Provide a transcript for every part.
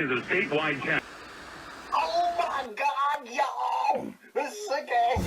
the statewide channel. Oh my God, y'all! This sick ass.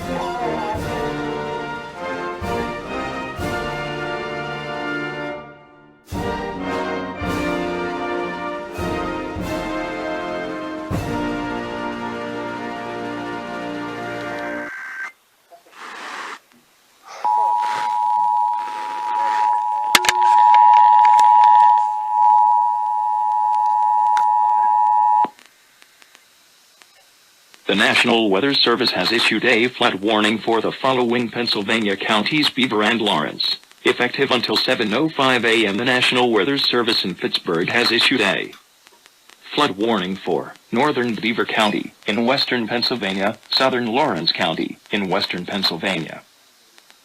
The National Weather Service has issued a flood warning for the following Pennsylvania counties: Beaver and Lawrence. Effective until 7:05 a.m., the National Weather Service in Pittsburgh has issued a flood warning for northern Beaver County in western Pennsylvania, southern Lawrence County in western Pennsylvania,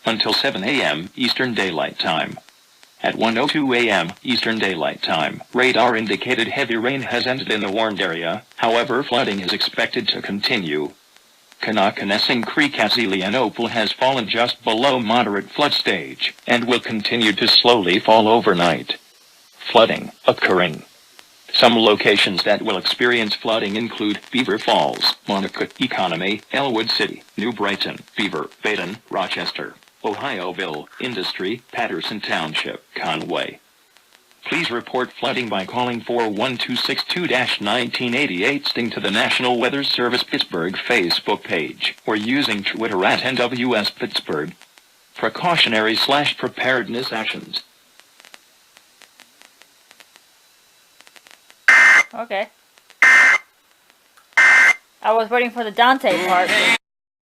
until 7 a.m. Eastern Daylight Time. At 1:02 a.m. Eastern Daylight Time, radar indicated heavy rain has ended in the warned area. However, flooding is expected to continue. Connoquenessing Creek at Zelienople has fallen just below moderate flood stage and will continue to slowly fall overnight. Flooding occurring. Some locations that will experience flooding include Beaver Falls, Monaco, Economy, Elwood City, New Brighton, Beaver, Baden, Rochester, Ohioville, Industry, Patterson Township, Conway. Please report flooding by calling 41262-1988 sting to the National Weather Service Pittsburgh Facebook page or using Twitter at NWS Pittsburgh. Precautionary/preparedness actions. Okay. I was waiting for the Dante part.